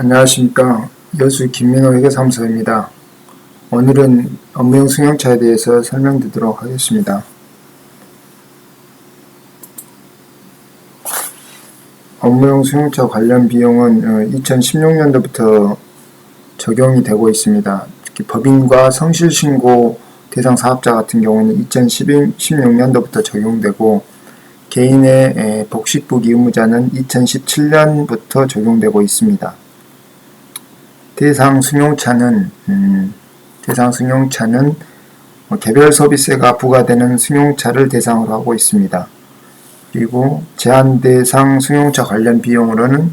안녕하십니까. 여수 김민호 회계사무소입니다. 오늘은 업무용 승용차에 대해서 설명드리도록 하겠습니다. 업무용 승용차 관련 비용은 2016년도부터 적용이 되고 있습니다. 특히 법인과 성실신고 대상 사업자 같은 경우는 2016년도부터 적용되고 개인의 복식부기 의무자는 2017년부터 적용되고 있습니다. 대상 승용차는 개별 소비세가 부과되는 승용차를 대상으로 하고 있습니다. 그리고 제한 대상 승용차 관련 비용으로는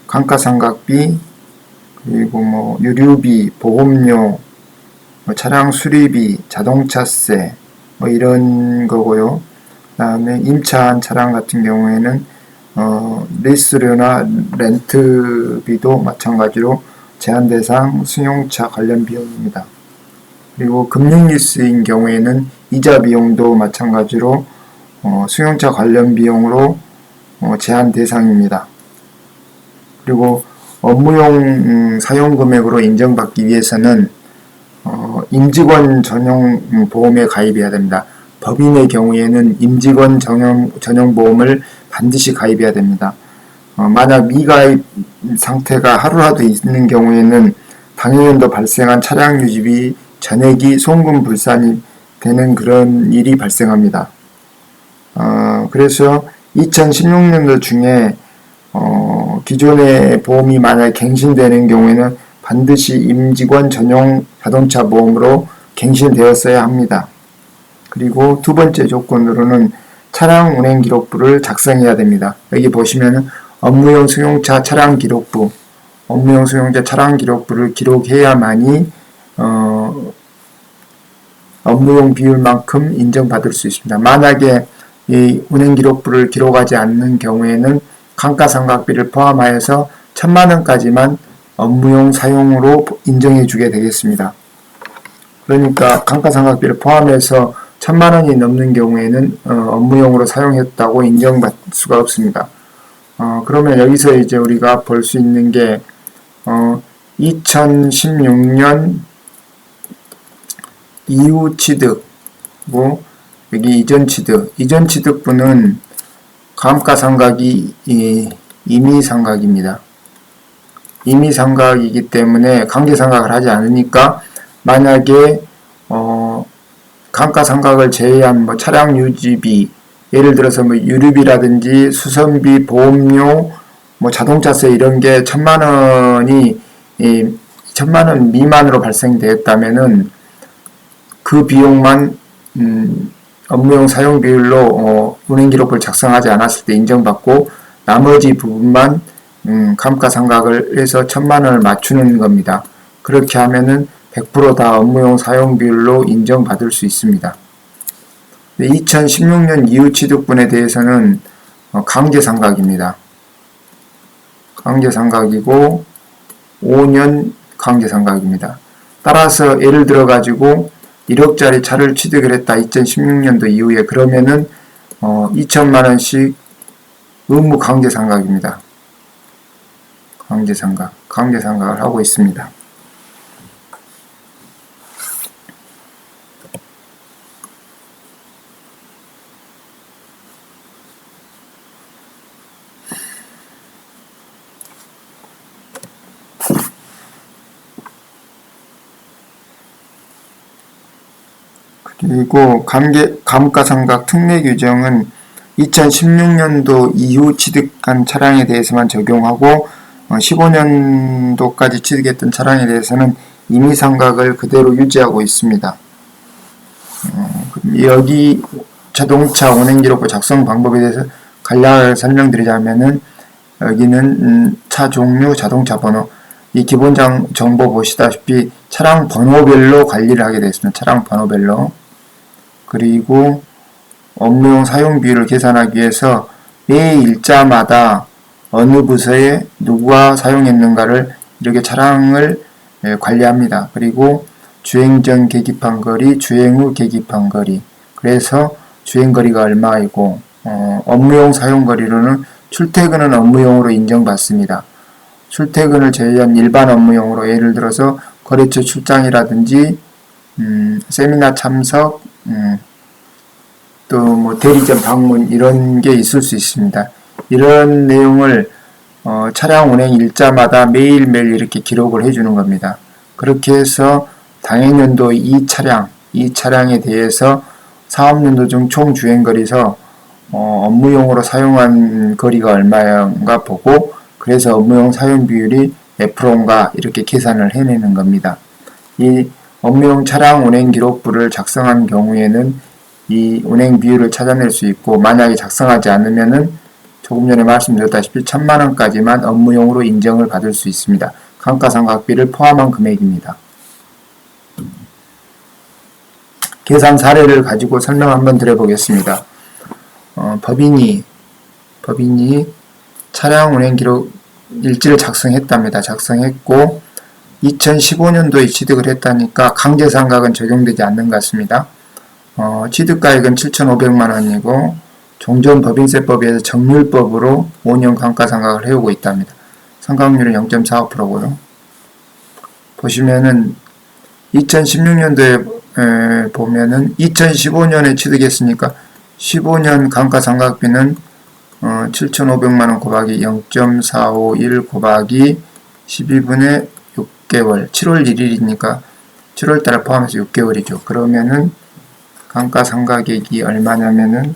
감가상각비, 그리고 유류비, 보험료, 차량 수리비, 자동차세 이런 거고요. 그 다음에 임차한 차량 같은 경우에는 리스료나 렌트비도 마찬가지로 제한대상 승용차 관련 비용입니다. 그리고 금융리스인 경우에는 이자 비용도 마찬가지로 승용차 관련 비용으로 제한대상입니다. 그리고 업무용 사용금액으로 인정받기 위해서는 임직원 전용 보험에 가입해야 됩니다. 법인의 경우에는 임직원 전용 보험을 반드시 가입해야 됩니다. 만약 미가입 상태가 하루라도 있는 경우에는 당해년도 발생한 차량 유지비 전액이 송금 불산이 되는 그런 일이 발생합니다. 그래서 2016년도 중에 기존의 보험이 만약 갱신되는 경우에는 반드시 임직원 전용 자동차 보험으로 갱신되었어야 합니다. 그리고 두 번째 조건으로는 차량 운행 기록부를 작성해야 됩니다. 여기 보시면 업무용 승용차 차량 기록부, 업무용 승용차 차량 기록부를 기록해야만이 업무용 비율만큼 인정받을 수 있습니다. 만약에 이 운행 기록부를 기록하지 않는 경우에는 감가상각비를 포함하여서 10,000,000원까지만 업무용 사용으로 인정해 주게 되겠습니다. 그러니까 감가상각비를 포함해서 10,000,000원이 넘는 경우에는 업무용으로 사용했다고 인정받을 수가 없습니다. 그러면 여기서 이제 우리가 볼 수 있는 게 2016년 이후 취득, 여기 이전 취득분은 감가상각이 임의상각입니다. 임의상각이기 때문에 강제상각을 하지 않으니까 만약에 감가상각을 제외한 차량 유지비, 예를 들어서 유류비라든지 수선비, 보험료, 자동차세 이런 게 1,000,000원 미만으로 발생되었다면은 그 비용만 업무용 사용 비율로 운행기록부를 작성하지 않았을 때 인정받고 나머지 부분만 감가상각을 해서 1,000,000원을 맞추는 겁니다. 그렇게 하면은 100% 다 업무용 사용 비율로 인정받을 수 있습니다. 2016년 이후 취득분에 대해서는 강제상각입니다. 강제상각이고 5년 강제상각입니다. 따라서 예를 들어 가지고 1억짜리 차를 취득을 했다. 2016년도 이후에 그러면은 2,000,000원씩 의무 강제상각입니다. 강제상각을 하고 있습니다. 그리고 감가상각 특례 규정은 2016년도 이후 취득한 차량에 대해서만 적용하고 15년도까지 취득했던 차량에 대해서는 임의상각을 그대로 유지하고 있습니다. 여기 자동차 운행기록부 작성 방법에 대해서 간략하게 설명드리자면은 여기는 차 종류, 자동차 번호, 이 기본 정보 보시다시피 차량 번호별로 관리를 하게 되어 있습니다. 차량 번호별로. 그리고 업무용 사용 비율을 계산하기 위해서 매 일자마다 어느 부서에 누가 사용했는가를 이렇게 차량을 관리합니다. 그리고 주행 전 계기판 거리, 주행 후 계기판 거리. 그래서 주행거리가 얼마이고 업무용 사용거리로는 출퇴근은 업무용으로 인정받습니다. 출퇴근을 제외한 일반 업무용으로 예를 들어서 거래처 출장이라든지 세미나 참석, 또 뭐 대리점 방문 이런 게 있을 수 있습니다. 이런 내용을 차량 운행 일자마다 매일매일 이렇게 기록을 해주는 겁니다. 그렇게 해서 당행연도 이 차량에 대해서 사업연도 중 총 주행거리에서 업무용으로 사용한 거리가 얼마인가 보고 그래서 업무용 사용 비율이 몇 프로인가 이렇게 계산을 해내는 겁니다. 이 업무용 차량 운행 기록부를 작성한 경우에는 이 운행 비율을 찾아낼 수 있고 만약에 작성하지 않으면은 조금 전에 말씀드렸다시피 1,000만원까지만 업무용으로 인정을 받을 수 있습니다. 감가상각비를 포함한 금액입니다. 계산 사례를 가지고 설명 한번 드려보겠습니다. 법인이 차량 운행 기록 일지를 작성했답니다. 작성했고 2015년도에 취득을 했다니까 강제상각은 적용되지 않는 것 같습니다. 취득가액은 7,500만원이고 종전법인세법에 의해서 정률법으로 5년 감가상각을 해오고 있답니다. 상각률은 0.45%고요. 보시면은 2016년도에 보면은 2015년에 취득했으니까 15년 감가상각비는 7,500만원 곱하기 0.451 곱하기 12분의 6개월 7월 1일이니까 7월달에 포함해서 6개월이죠. 그러면은 감가상각액이 얼마냐면은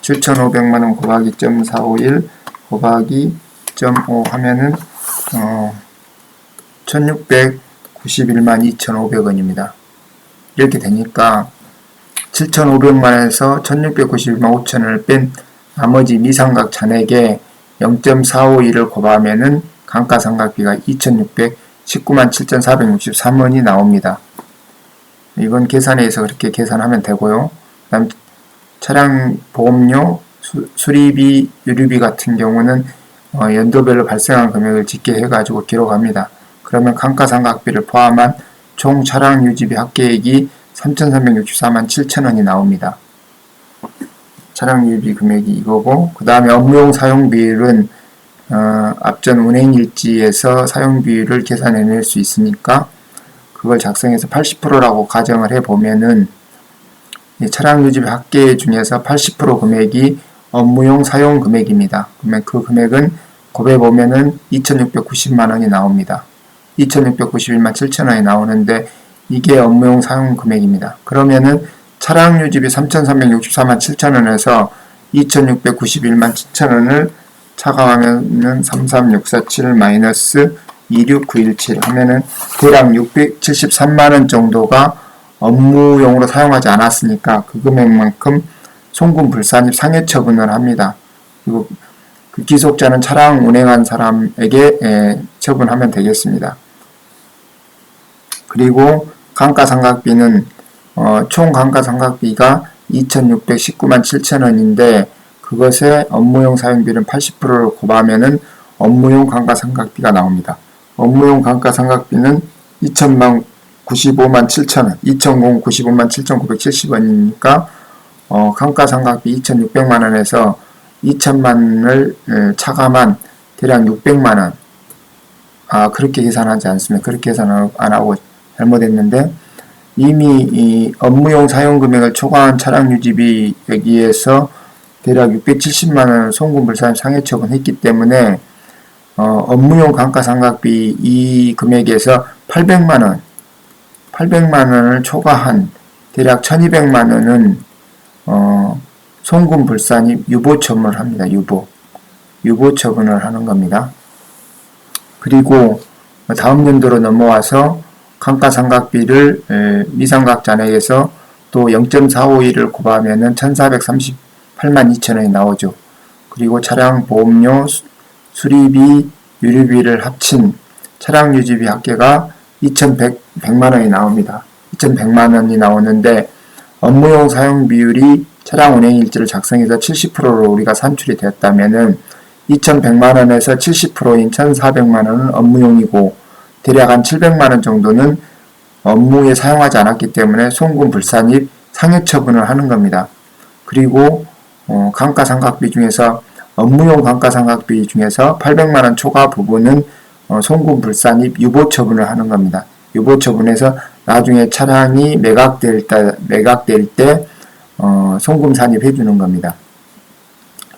7,500만원 곱하기 0.451 곱하기 0.5 하면은 1,691만 2,500원입니다. 이렇게 되니까 7,500만원에서 1,691만 5천원을 뺀 나머지 미상각 잔액에 0.451을 곱하면은 감가상각비가 2,619만 7,463원이 나옵니다. 이건 계산해서 그렇게 계산하면 되고요. 그 다음 차량 보험료, 수리비, 유류비 같은 경우는 연도별로 발생한 금액을 집계해가지고 기록합니다. 그러면 감가상각비를 포함한 총 차량 유지비 합계액이 3,364만 7천원이 나옵니다. 차량 유지비 금액이 이거고 그 다음에 업무용 사용비율은 앞전 운행일지에서 사용비율을 계산해낼 수 있으니까 그걸 작성해서 80%라고 가정을 해보면은 차량 유지비 합계 중에서 80% 금액이 업무용 사용 금액입니다. 그러면 그 금액은 곱해보면은 2,690만원이 나옵니다. 2,691만 7천원이 나오는데 이게 업무용 사용 금액입니다. 그러면은 차량 유지비 3,364만 7천원에서 2,691만 7천원을 차감하면은 33647 마이너스 26917 하면은 대략 673만원 정도가 업무용으로 사용하지 않았으니까 그 금액만큼 송금 불산입 상해 처분을 합니다. 그리고 그 기속자는 차량 운행한 사람에게 처분하면 되겠습니다. 그리고 감가상각비는 총 감가상각비가 2,619만 7천원인데 그것에 업무용 사용비는 80%를 곱하면은 업무용 감가상각비가 나옵니다. 업무용 감가상각비는 2,095만 7천원, 2,095만 7,970원이니까 감가상각비 2,600만원에서 2,000만원을 차감한 대략 600만원 그렇게 계산하지 않습니다. 그렇게 계산 안 하고 잘못했는데 이미 이 업무용 사용금액을 초과한 차량 유지비 여기에서 대략 670만원을 송금불산 상해처분했기 때문에 업무용 감가상각비 이 금액에서 800만원을 초과한 대략 1200만원은 송금불산입 유보처분을 합니다. 유보처분을 하는 겁니다. 그리고 다음 연도로 넘어와서 감가상각비를 미상각 잔액에서 또 0.451을 곱하면은 1,438만 2천원이 나오죠. 그리고 차량 보험료, 수리비, 유류비를 합친 차량 유지비 합계가 2,100만원이 나옵니다. 2,100만원이 나오는데 업무용 사용 비율이 차량 운행일지를 작성해서 70%로 우리가 산출이 되었다면은 2,100만원에서 70%인 1,400만원은 업무용이고 대략 한 700만원 정도는 업무에 사용하지 않았기 때문에 송금 불산입 상해처분을 하는 겁니다. 그리고 감가상각비 중에서 업무용 감가상각비 중에서 800만원 초과 부분은 송금 불산입 유보 처분을 하는 겁니다. 유보 처분해서 나중에 차량이 매각될 때 송금 산입해 주는 겁니다.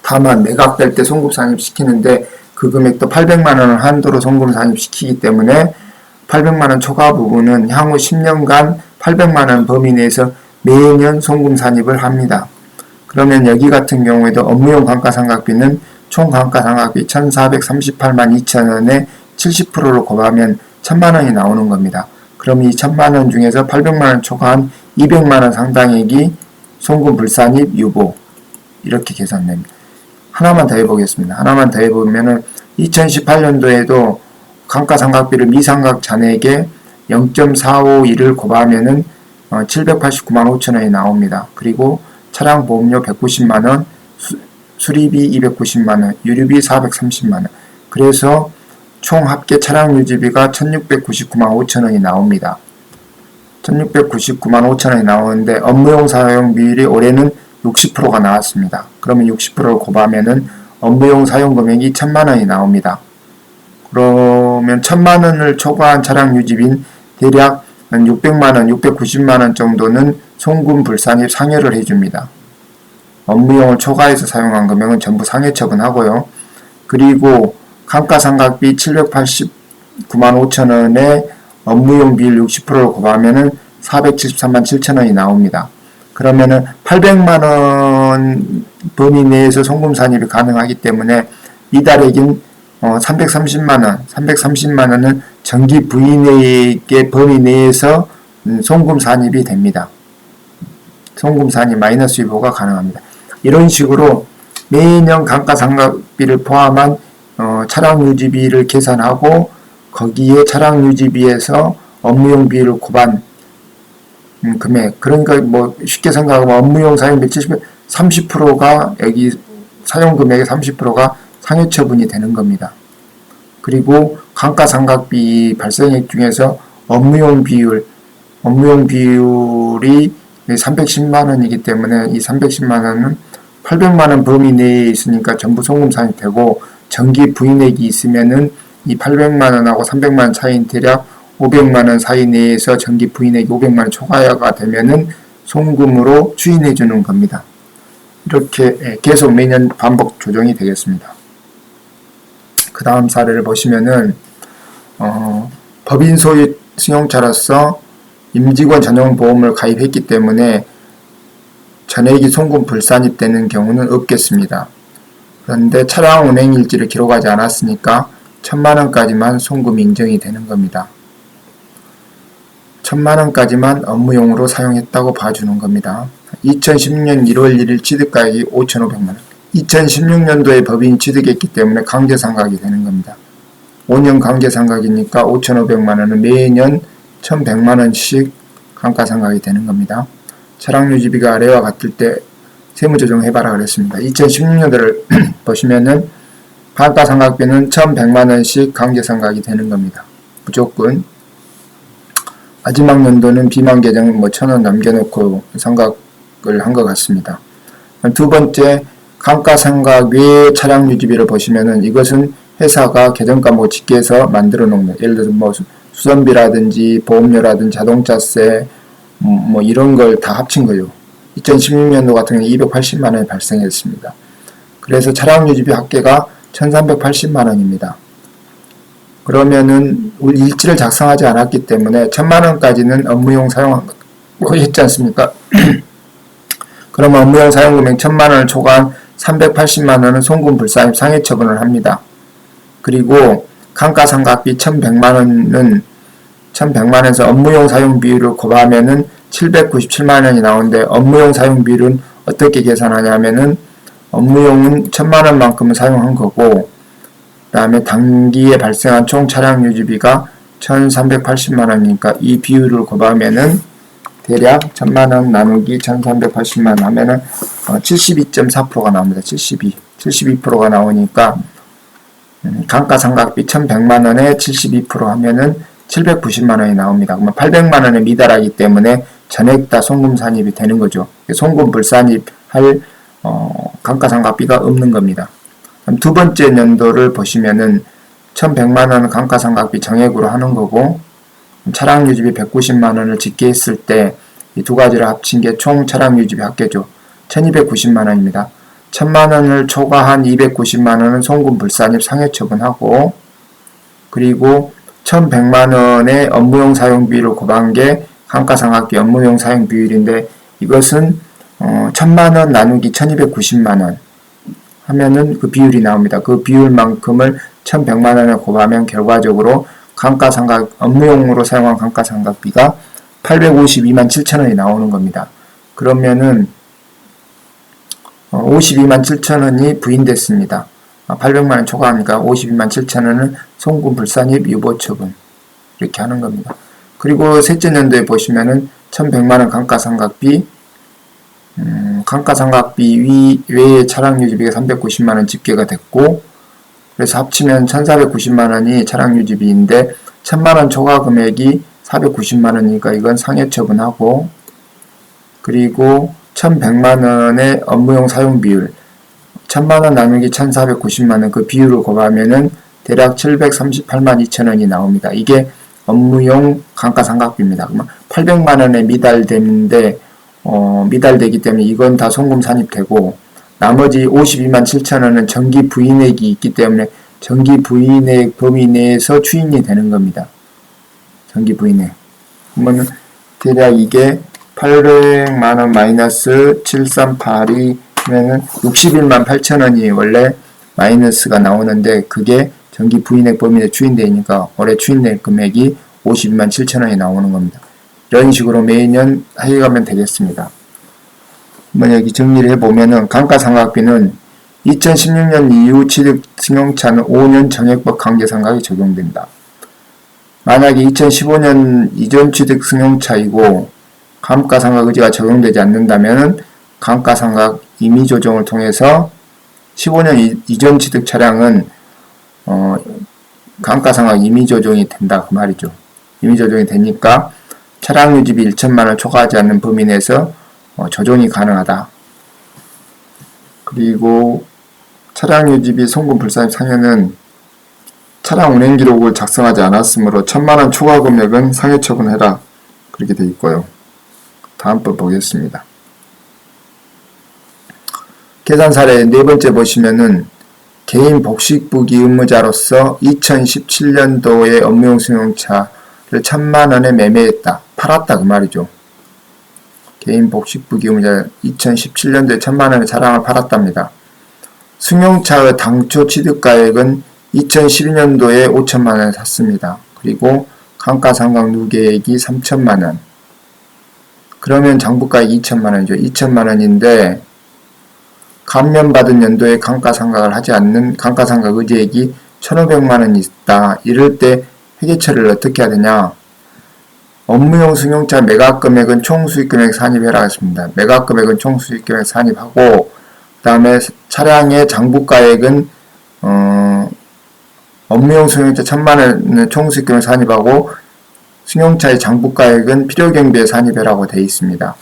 다만 매각될 때 송금 산입 시키는데 그 금액도 800만 원을 한도로 송금 산입 시키기 때문에 800만 원 초과 부분은 향후 10년간 800만 원 범위 내에서 매년 송금 산입을 합니다. 그러면 여기 같은 경우에도 업무용 감가상각비는 총 감가상각비 1,438만 2천원에 70%로 곱하면 1,000만원이 나오는 겁니다. 그럼 이 1,000만원 중에서 800만원 초과한 200만원 상당액이 송금 불산입 유보 이렇게 계산됩니다. 하나만 더 해보겠습니다. 하나만 더 해보면은 2018년도에도 감가상각비를 미상각 잔액에 0.451을 곱하면은 789만 5천원이 나옵니다. 그리고 차량 보험료 190만원, 수리비 290만원, 유류비 430만원. 그래서 총 합계 차량 유지비가 1699만 5천원이 나옵니다. 1699만 5천원이 나오는데 업무용 사용 비율이 올해는 60%가 나왔습니다. 그러면 60%를 곱하면은 업무용 사용 금액이 1000만원이 나옵니다. 그러면 1000만원을 초과한 차량 유지비는 대략 600만원, 690만원 정도는 송금 불산입 상여를 해줍니다. 업무용을 초과해서 사용한 금액은 전부 상해 처분하고요. 그리고 감가상각비 789만 5천원에 업무용 비율 60%를 곱하면은 473만 7천원이 나옵니다. 그러면은 800만원 범위 내에서 송금 산입이 가능하기 때문에 이달액인 330만원은 정기 부인액의 범위 내에서 송금 산입이 됩니다. 송금 산입 마이너스 유보가 가능합니다. 이런 식으로 매년 감가상각비를 포함한 차량 유지비를 계산하고 거기에 차량 유지비에서 업무용 비율을 곱한 금액, 그러니까 뭐 쉽게 생각하면 업무용 사용비 30%가 여기 사용 금액의 30%가 상해 처분이 되는 겁니다. 그리고 감가상각비 발생액 중에서 업무용 비율이 310만원이기 때문에 이 310만원은 800만원 범위 내에 있으니까 전부 송금 산입되고 정기 부인액이 있으면은 이 800만원하고 300만원 차이인 대략 500만원 사이 내에서 정기 부인액이 500만원 초과가 되면은 송금으로 추인해 주는 겁니다. 이렇게 계속 매년 반복 조정이 되겠습니다. 그 다음 사례를 보시면은 법인 소유 승용차로서 임직원 전용 보험을 가입했기 때문에 전액이 송금 불산입되는 경우는 없겠습니다. 그런데 차량 운행 일지를 기록하지 않았으니까 1000만원까지만 송금 인정이 되는 겁니다. 1000만원까지만 업무용으로 사용했다고 봐주는 겁니다. 2016년 1월 1일 취득가액이 5,500만원. 2016년도에 법인이 취득했기 때문에 강제상각이 되는 겁니다. 5년 강제상각이니까 5,500만원은 매년 1,100만원씩 감가상각이 되는 겁니다. 차량 유지비가 아래와 같을 때 세무조정 해봐라 그랬습니다. 2016년도를 보시면은 감가상각비는 1,100만원씩 강제상각이 되는 겁니다. 무조건. 마지막 연도는 비만 계정 1,000원 남겨놓고 상각을 한 것 같습니다. 두 번째, 감가상각 외 차량 유지비를 보시면은 이것은 회사가 계정과목 집계해서 만들어 놓은 거예요. 예를 들어서 뭐 수선비라든지 보험료라든지 자동차세 뭐 이런 걸 다 합친 거죠. 2016년도 같은 경우는 280만원이 발생했습니다. 그래서 차량 유지비 합계가 1380만원입니다. 그러면은 일지를 작성하지 않았기 때문에 1000만원까지는 업무용 사용한 거 했지 않습니까? 그러면 업무용 사용 금액 1000만원을 초과한 380만원은 송금 불산입 상해 처분을 합니다. 그리고 감가상각비 1100만원에서 업무용 사용 비율을 곱하면은 797만원이 나오는데 업무용 사용 비율은 어떻게 계산하냐면은 업무용은 1000만원만큼은 사용한 거고 그 다음에 단기에 발생한 총 차량 유지비가 1380만원이니까 이 비율을 곱하면은 대략 1000만원 나누기 1380만 하면은 72.4%가 나옵니다. 72%가 나오니까 감가상각비 1100만원에 72% 하면은 790만원이 나옵니다. 그러면 800만원에 미달하기 때문에 전액 다 송금 산입이 되는 거죠. 송금 불산입 할 감가상각비가 없는 겁니다. 두 번째 연도를 보시면은 1100만원 감가상각비 정액으로 하는 거고, 차량 유지비 190만원을 짓게 했을 때 이 두 가지를 합친 게 총 차량 유지비 합계죠. 1290만원입니다. 1000만원을 초과한 290만원은 송금 불산입 상해처분하고, 그리고 1100만원의 업무용 사용비를 곱한 게 감가상각비 업무용 사용 비율인데, 이것은 1000만원 나누기 1290만원 하면은 그 비율이 나옵니다. 그 비율만큼을 1100만원에 곱하면 결과적으로 감가상각 업무용으로 사용한 감가상각비가 852만 7천원이 나오는 겁니다. 그러면은 52만 7천원이 부인됐습니다. 800만원 초과하니까 52만 7천원은 송금 불산입 유보처분 이렇게 하는 겁니다. 그리고 셋째 년도에 보시면은 1100만원 감가상각비 감가상각비 외에 차량 유지비가 390만원 집계가 됐고, 그래서 합치면 1490만원이 차량 유지비인데 1000만원 초과 금액이 490만원이니까 이건 상해처분하고, 그리고 1100만원의 업무용 사용 비율 1000만원 나누기 1490만원 그 비율을 곱하면은 대략 738만 2천원이 나옵니다. 이게 업무용 감가상각비입니다. 그러면 800만원에 미달되기 때문에 이건 다 송금 산입되고, 나머지 52만 7천원은 정기 부인액이 있기 때문에 정기 부인액 범위 내에서 추인이 되는 겁니다. 정기 부인액. 그러면 대략 이게 800만원 마이너스 7382면은 61만 8천원이 원래 마이너스가 나오는데, 그게 정기 부인액 범위 내에 추인되니까 올해 추인액 금액이 52만 7천원이 나오는 겁니다. 이런 식으로 매년 해가면 되겠습니다. 한번 여기 정리를 해보면은 감가상각비는 2016년 이후 취득 승용차는 5년 정액법 강제상각이 적용된다. 만약에 2015년 이전 취득 승용차이고 감가상각 의제가 적용되지 않는다면 감가상각 임의조정을 통해서 15년 이전 취득 차량은 감가상각 임의조정이 된다 그 말이죠. 임의조정이 되니까 차량 유지비 1천만원 초과하지 않는 범위 내에서 조정이 가능하다. 그리고 차량 유지비 송금 불산입 상해는 차량 운행 기록을 작성하지 않았으므로 1000만원 초과 금액은 상해 처분해라. 그렇게 되어 있고요. 다음 번 보겠습니다. 계산 사례 네 번째 보시면은 개인 복식부기 의무자로서 2017년도에 업무용 승용차를 1000만원에 매매했다. 팔았다 그 말이죠. 개인 복식부기 의무자 2017년도에 1000만원의 차량을 팔았답니다. 승용차의 당초 취득가액은 2012년도에 5천만원에 샀습니다. 그리고 감가상각 누계액이 3천만원. 그러면 장부가액이 2천만원이죠. 2천만원인데 감면받은 연도에 감가상각을 하지 않는 감가상각 의제액이 1,500만원이 있다. 이럴 때 회계 처리를 어떻게 해야 되냐? 업무용 승용차 매각금액은 총수익금액 산입해라 했습니다. 매각금액은 총수익금액 산입하고, 그 다음에 차량의 장부가액은 업무용 승용차 1000만원 총수익금액 산입하고, 승용차의 장부가액은 필요경비에 산입해라고 되어 있습니다.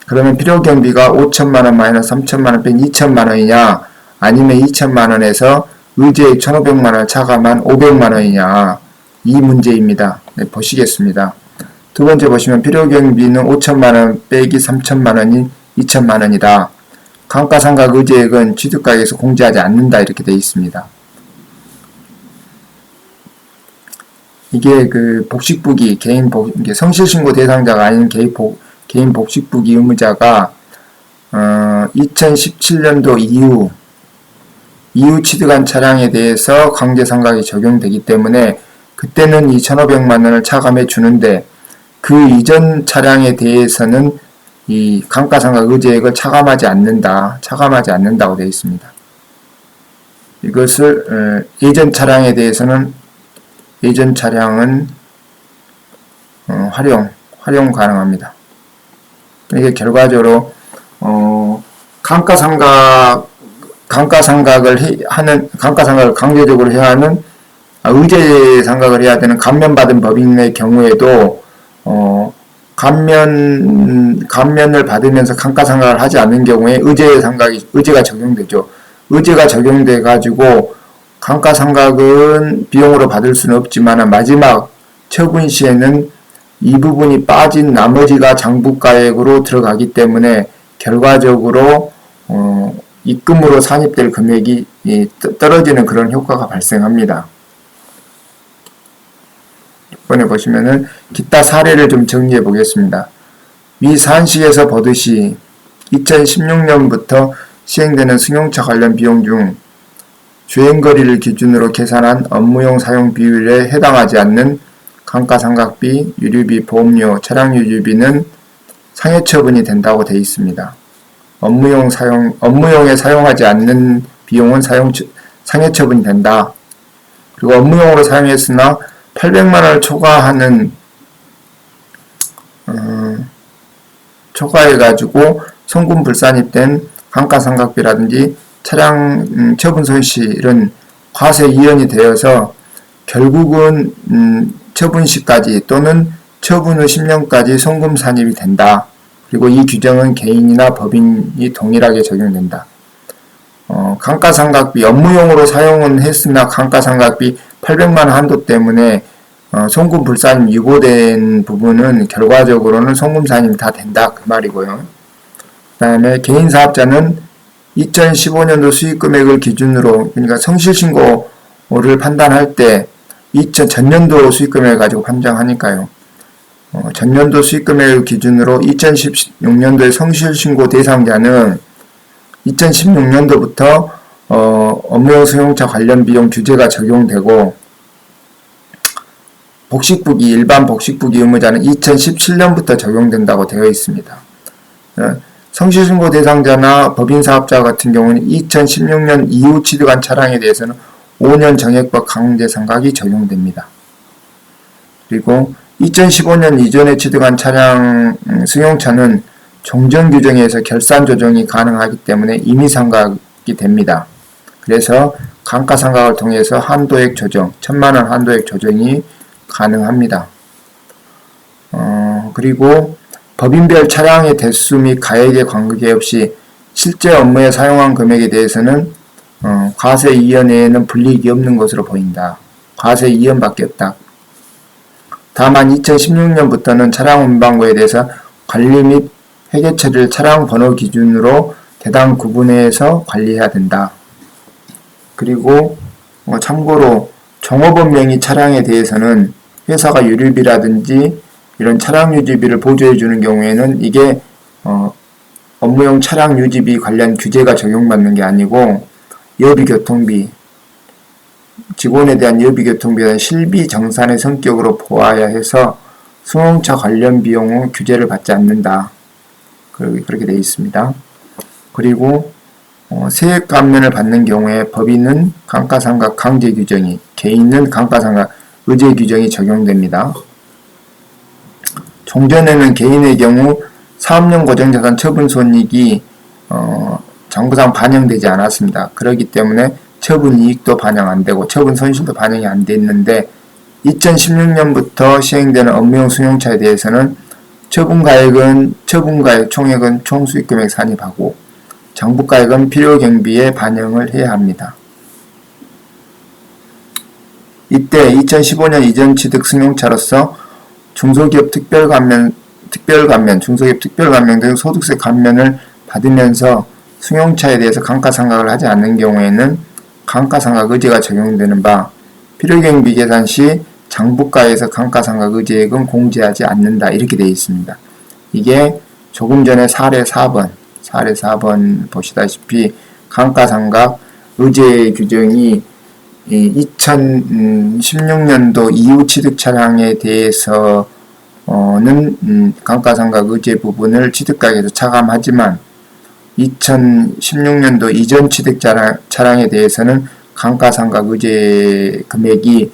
그러면 필요경비가 5천만원 마이너스 3천만원 뺀 2천만원이냐, 아니면 2천만원에서 의제액 1,500만원을 차감한 500만원이냐, 이 문제입니다. 네, 보시겠습니다. 두 번째 보시면 필요경비는 5천만원 빼기 3천만원인 2천만원이다. 감가상각 의제액은 취득가액에서 공제하지 않는다. 이렇게 되어 있습니다. 이게 그 복식부기, 성실신고 대상자가 아닌 개인 복식부기 의무자가 2017년도 이후 취득한 차량에 대해서 강제상각이 적용되기 때문에 그때는 이 1,500만원을 차감해 주는데, 그 이전 차량에 대해서는 이 감가상각 의제액을 차감하지 않는다고 되어 있습니다. 이것을 예전 차량은 활용 가능합니다. 이게 결과적으로 감가상각을 강제적으로 해야 하는 의제 상각을 해야 되는 감면받은 법인의 경우에도 감면을 받으면서 감가상각을 하지 않는 경우에 의제가 적용되죠. 의제가 적용돼 가지고 감가상각은 비용으로 받을 수는 없지만 마지막 처분 시에는 이 부분이 빠진 나머지가 장부가액으로 들어가기 때문에 결과적으로 입금으로 산입될 금액이 떨어지는 그런 효과가 발생합니다. 이번에 보시면은 기타 사례를 좀 정리해 보겠습니다. 위 사안식에서 보듯이 2016년부터 시행되는 승용차 관련 비용 중 주행거리를 기준으로 계산한 업무용 사용 비율에 해당하지 않는 감가상각비, 유류비, 보험료, 차량유지비는 상해처분이 된다고 되어 있습니다. 업무용에 사용하지 않는 비용은 상해처분이 된다. 그리고 업무용으로 사용했으나 800만원을 초과해가지고 송금 불산입된 감가상각비라든지 차량 처분 손실은 과세 이연이 되어서 결국은 처분 시까지 또는 처분 후 10년까지 송금 산입이 된다. 그리고 이 규정은 개인이나 법인이 동일하게 적용된다. 감가상각비 업무용으로 사용은 했으나 감가상각비 800만원 한도 때문에 송금 불산입 유보된 부분은 결과적으로는 송금 산입이 다 된다 그 말이고요. 그 다음에 개인사업자는 2015년도 수익금액을 기준으로 그러니까 성실신고를 판단할 때 전년도 수익금액을 가지고 판정하니까요. 전년도 수익금액을 기준으로 2016년도의 성실신고 대상자는 2016년도부터 업무용 승용차 관련 비용 규제가 적용되고 일반 복식부기 의무자는 2017년부터 적용된다고 되어 있습니다. 성실신고 대상자나 법인사업자 같은 경우는 2016년 이후 취득한 차량에 대해서는 5년 정액법 강제상각이 적용됩니다. 그리고 2015년 이전에 취득한 차량 승용차는 종전 규정에 의해서 결산 조정이 가능하기 때문에 임의상각이 됩니다. 그래서 감가상각을 통해서 한도액 조정, 1000만원 한도액 조정이 가능합니다. 그리고 법인별 차량의 대수 및 가액에 관계없이 실제 업무에 사용한 금액에 대해서는 과세 이연에는 불이익이 없는 것으로 보인다. 과세 이연밖에 없다. 다만 2016년부터는 차량 운반고에 대해서 관리 및 회계 처리를 차량 번호 기준으로 대당 구분해서 관리해야 된다. 그리고 참고로 종업원 명의 차량에 대해서는 회사가 유류비라든지 이런 차량 유지비를 보조해 주는 경우에는 이게 업무용 차량 유지비 관련 규제가 적용받는 게 아니고 여비교통비, 직원에 대한 여비교통비는 실비 정산의 성격으로 보아야 해서 승용차 관련 비용은 규제를 받지 않는다. 그렇게 되어 있습니다. 그리고 세액 감면을 받는 경우에 법인은 감가상각 강제 규정이, 개인은 감가상각 의제 규정이 적용됩니다. 종전에는 개인의 경우 사업용 고정자산 처분 손익이 정부상 반영되지 않았습니다. 그렇기 때문에 처분 이익도 반영 안 되고 처분 손실도 반영이 안 됐는데 2016년부터 시행되는 업무용 승용차에 대해서는 처분가액 총액은 총수익금액 산입하고 장부가액은 필요경비에 반영을 해야 합니다. 이때 2015년 이전 취득 승용차로서 중소기업 특별감면 등 소득세 감면을 받으면서 승용차에 대해서 감가상각을 하지 않는 경우에는 감가상각 의제가 적용되는 바 필요경비 계산 시 장부가에서 감가상각 의제액은 공제하지 않는다 이렇게 되어 있습니다. 이게 조금 전에 사례 4번 보시다시피 감가상각 의제 규정이 2016년도 이후 취득 차량에 대해서는 감가상각 의제 부분을 취득가액에서 차감하지만 2016년도 이전 취득 차량에 대해서는 감가상각 의제 금액이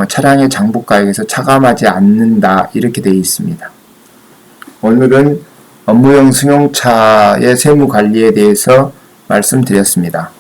차량의 장부가액에서 차감하지 않는다 이렇게 되어 있습니다. 오늘은 업무용 승용차의 세무관리에 대해서 말씀드렸습니다.